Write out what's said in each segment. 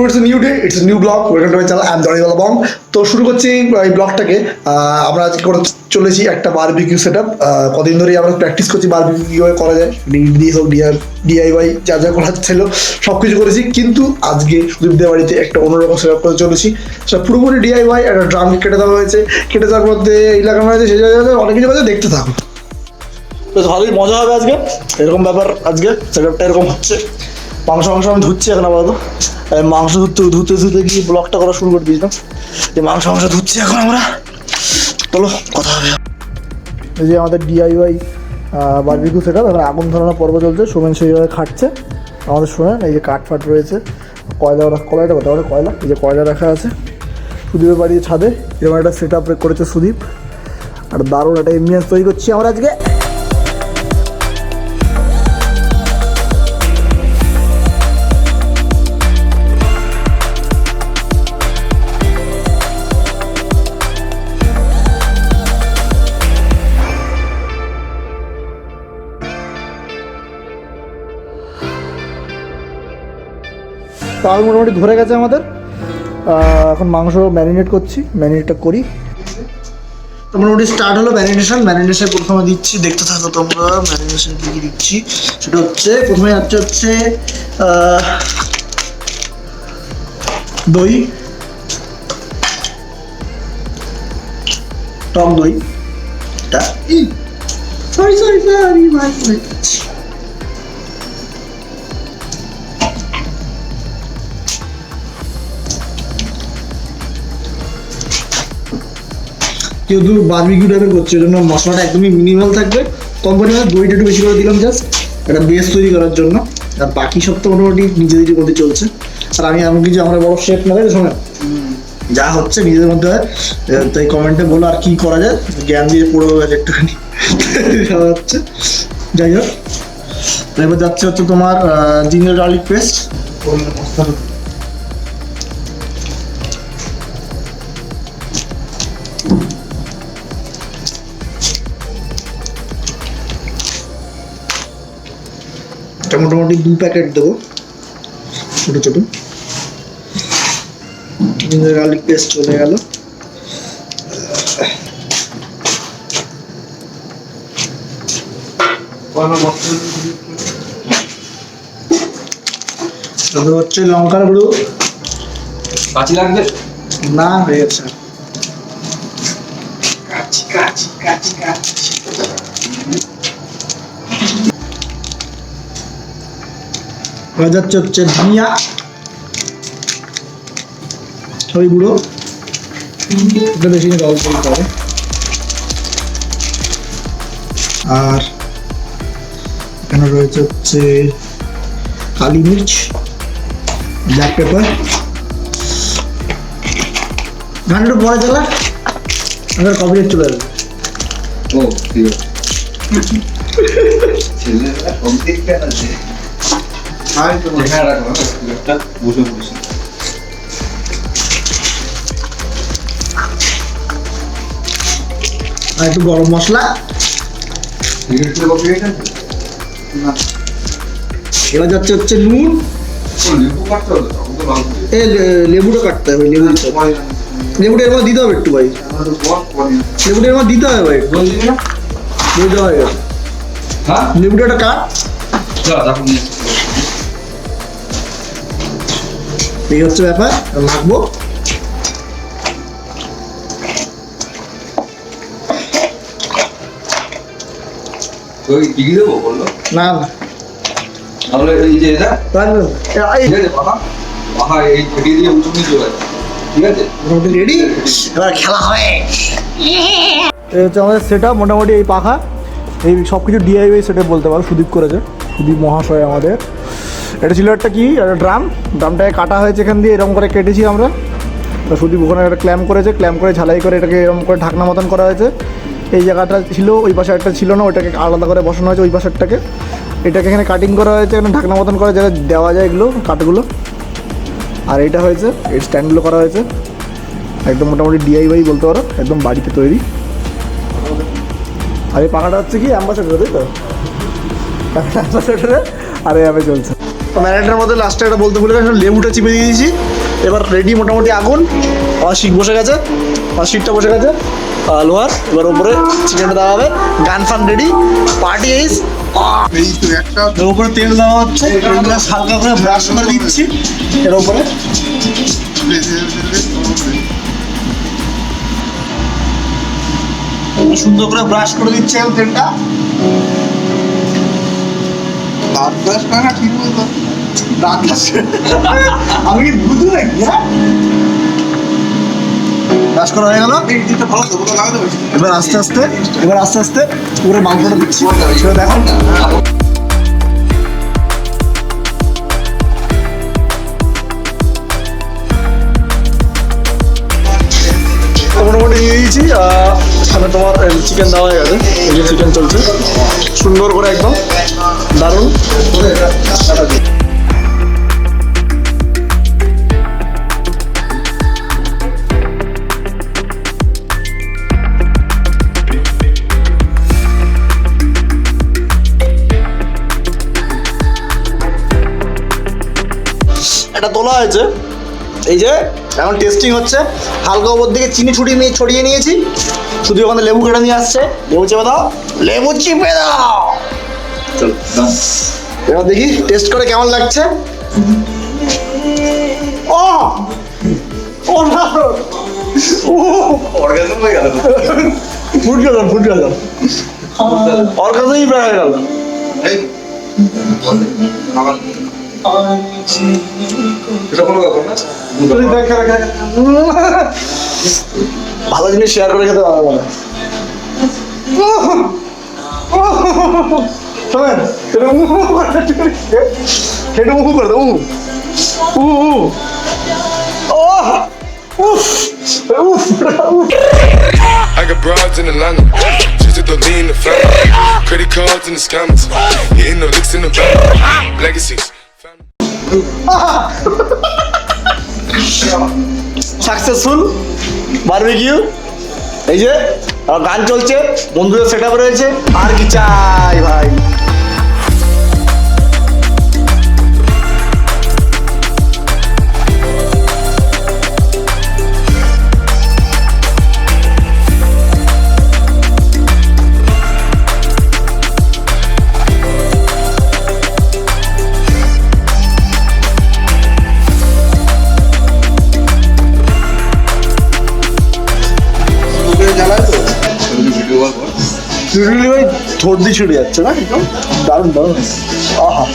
It's new day, it's new blog, welcome to my channel. I am Dariwalabong। তো শুরু করছি এই ব্লগটাকে। আমরা আজকে করে চলেছি একটা বারবিকিউ সেট আপ। কদিন ধরেই আমরা প্র্যাকটিস করছি বারবিকিউ কীভাবে করা যায়, দিয়ে হোক ডিআইওয়াই যা যা করার ছিল সব কিছু করেছি, কিন্তু আজকে সুদীপদের বাড়িতে একটা অন্যরকম সেট আপ করে চলেছি। সেটা পুরোপুরি ডিআইওয়াই। একটা ড্রামকে কেটে দেওয়া হয়েছে, কেটে দেওয়ার মধ্যে এই লাগানো হয়েছে, সেই জায়গায় অনেক কিছু আছে, দেখতে থাকো। বেশ ভালোই মজা হবে আজকে, এরকম ব্যাপার। আজকে সেট আপটা এরকম হচ্ছে। মাংস আমি ধুচ্ছি এখন আপাতত। মাংস ধুতে গিয়ে ব্লগটা করা শুরু করে দিয়েছিলাম। যে মাংস ধুচ্ছি এখন আমরা। চলো কথা হবে। এই যে আমাদের ডিআইওয়াই বারবিকিউ সেট আপ, এখন আগুন ধরানোর পর্ব চলছে। সোমেন সেইভাবে খাটছে আমাদের। শোনেন, এই যে কাঠ ফাট রয়েছে, কয়লাটা কথা বলে, কয়লা, এই যে কয়লা রাখা আছে সুদীপের বাড়ির ছাদে। এরকম একটা সেট আপ করেছে সুদীপ, আর দারুণ একটা এমবিয়েন্স তৈরি করছি আমরা আজকে। তাল মোটামুটি ধরে গেছে আমাদের। এখন মাংস ম্যারিনেট করছি, ম্যারিনেটটা করি। তো মোটামুটি স্টার্ট হলো ম্যারিনেশন প্রথমে দিচ্ছি, দেখতে থাকো তোমরা। ম্যারিনেশন কী কী দিচ্ছি সেটা হচ্ছে, প্রথমে হচ্ছে দই, টক দই। সরি যেহেতু বারবিকিউ টাইপের করছে, ওই জন্য মশলাটা একদমই মিনিমাল থাকবে, কম পরিমাণে। দইটা একটু বেশি করে দিলাম জাস্ট একটা বেস তৈরি করার জন্য। আর বাকি সব তো মোটামুটি নিজেদেরই মধ্যে চলছে। আর আমি এমন কিছু আমরা বড় শেফ না, শোনেন যা হচ্ছে নিজেদের মধ্যে হয়। তাই কমেন্টে বলো আর কি করা যায়, জ্ঞান দিয়ে পড়ে গেছে একটুখানি হচ্ছে। যাই হোক, এবার যাচ্ছে হচ্ছে তোমার জিঞ্জার গার্লিক পেস্ট। মোটামুটি 2 প্যাকেট দেবো, ছোটো ছোটো। জিঞ্জার গার্লিক পেস্ট চলে গেল। হচ্ছে লঙ্কার গুঁড়ো। কাঁচি লাগবে না, হয়ে গেছে। যাচ্ছে হচ্ছে ধনিয়া সবই গুঁড়ো, এটা বেশি অল্প দিতে হবে। আর এখানে রয়েছে হচ্ছে কালি মির্চ, ব্ল্যাক পেপার। ঘানটা পরে চালা, আমাদের কপিরাইট চলে যাবে। ও ঠিক আছে, একটু গরম মশলা। এবার যাচ্ছে হচ্ছে নুন। লেবুটা কাটতে হবে, লেবুটা এর মধ্যে দিতে হবে একটু ভাই, লেবুটা এর মধ্যে দিতে হবে ভাই। দেওয়া হয়ে গেছে, লেবুটা একটা কাট। এই হচ্ছে ব্যাপার, লাগবো। না তাহলে এই যে এটা রেডি, এবার খেলা হবে। এই হচ্ছে আমাদের সেট আপ, মোটামুটি এই পাখা, এই সব কিছু ডিআইওয়াই সেট আপ বলতে পারো, সুদীপ করেছে, সুদীপ মহাশয় আমাদের। এটা ছিল একটা কি, একটা ড্রামটাকে কাটা হয়েছে এখান দিয়ে, এরকম করে কেটেছি আমরা। তো সুদীপ ওখানে একটা ক্ল্যাম্প করেছে, ক্ল্যাম্প করে ঝালাই করে এটাকে এরকম করে ঢাকনা মতন করা হয়েছে। এই জায়গাটা ছিল, ওই পাশে একটা ছিল না, ওইটাকে আলাদা করে বসানো হয়েছে ওই পাশেরটাকে। এটাকে এখানে কাটিং করা হয়েছে, এখানে ঢাকনা মতন করা যাতে দেওয়া যায় এগুলো কাঠগুলো। আর এইটা হয়েছে, এই স্ট্যান্ডগুলো করা হয়েছে একদম মোটামুটি ডিআইওয়াই বলতে পারো, একদম বাড়িতে তৈরি। আর এই পাখাটা হচ্ছে কি অ্যাম্বাসেডার, তাই তো? অ্যাম্বাসেডারে আর এভাবে চলছে। ম্যারিনেটের মধ্যে লাস্টে একটা বলতে ভুলে গেছি, লেবুটা চিপে দিয়ে দিয়েছি। এবার রেডি মোটামুটি আগুন, আমার শিক বসে গেছে, আমার শিকটা বসে গেছে লোহার। এবার উপরে চিকেনটা দেওয়া হবে, গান ফান রেডি, পার্টি এইস। উপরে তেল দেওয়া হচ্ছে, হালকা করে ব্রাশ করে দিচ্ছি এর উপরে। সুন্দর করে ব্রাশ করে দিচ্ছে তেলটা। আমি কি বুঝতে নাকি? ব্রাশ করা হয়ে গেল। এবার আস্তে আস্তে পুরো মাংসটা দিচ্ছি, দেখো। মোটামুটি নিয়ে দিয়েছি। এখানে তোমার চিকেন দেওয়া হয়ে গেছে, এই যে চিকেন চলছে সুন্দর করে, একদম দারুণ। এটা তোলা হয়েছে, এই যে এখন টেস্টিং হচ্ছে। হালকা ওপর দিকে চিনি ছড়িয়ে নিয়েছি, শুধু ওখানে লেবু কেটে নিয়ে আসছে। লেবু চেপে দাও, লেবু চিপে দাও। এবার দেখি টেস্ট করে কেমন লাগছে। ও ও না, অর্গাজম হয়ে গেল, ফুট গেল অর্গাজমই প্রায় হয়ে গেল। ভালো জিনিস শেয়ার করে খেতে ভালো মনে। সেটা মুখ করে দাও। I got broads in Atlanta, just to throw me in the family. Credit cards in the scammers, hitting the licks in the back. Legacies. Successful barbecue. এই যে গান চলছে, বন্ধুদের সেট আপ রয়েছে, আর কি চাই ভাই। ঠোঁট দিয়ে ছুটে যাচ্ছে না, একদম দারুণ দারুণ। আহা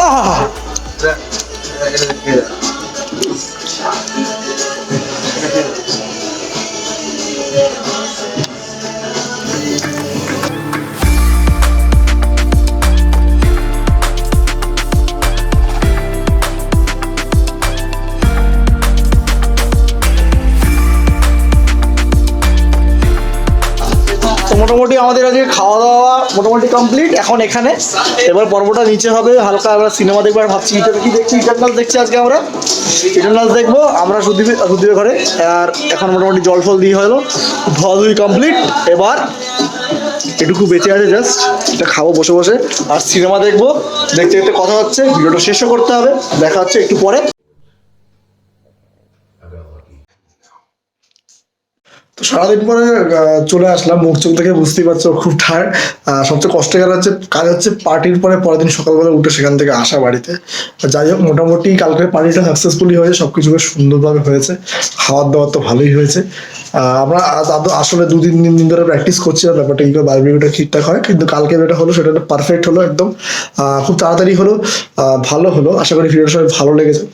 আহা মোটামুটি আমাদের আজকে খাওয়া দাওয়া মোটামুটি কমপ্লিট। এখন এখানে এবার পর্বটা নিচে হবে, হালকা আমরা সিনেমা দেখবো। আর ভাবছি কি দেখছি, ইটারনাল দেখছি আজকে আমরা, ইটারনাল দেখবো আমরা সুদীপের ঘরে। আর এখন মোটামুটি জল ফল দিয়ে হলো, ধোয়াধুয়ি কমপ্লিট। এবার এটুকু বেঁচে আছে, জাস্ট এটা খাবো বসে বসে আর সিনেমা দেখবো। দেখতে দেখতে কথা হচ্ছে, ভিডিওটা শেষও করতে হবে। দেখা হচ্ছে একটু পরে। তো সারাদিন পরে চলে আসলাম, মুখ চোখ থেকে বুঝতেই পারছো খুব টায়ার্ড। সবচেয়ে কষ্টের কাজ হচ্ছে পার্টির পরের দিন সকালবেলা উঠে সেখান থেকে আসা বাড়িতে। যাই হোক, মোটামুটি কালকের পার্টিটা সাকসেসফুলি হয়েছে, সবকিছু বেশ সুন্দরভাবে হয়েছে, খাওয়ার দাওয়ার তো ভালোই হয়েছে। আমরা আসলে 2-3 দিন ধরে প্র্যাকটিস করছিলাম ব্যাপারটা কিন্তু বারবিকিউটা ঠিকঠাক হয়, কিন্তু কালকে যেটা হলো সেটা পারফেক্ট হলো একদম, খুব তাড়াতাড়ি হলো, ভালো হলো। আশা করি ভিডিওটা সবাই ভালো লেগেছে।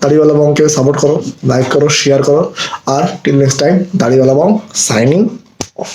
দাড়িওয়ালাবংকে সাপোর্ট করো, লাইক করো, শেয়ার করো। আর টিল নেক্সট টাইম, দাড়িওয়ালাবং সাইনিং অফ।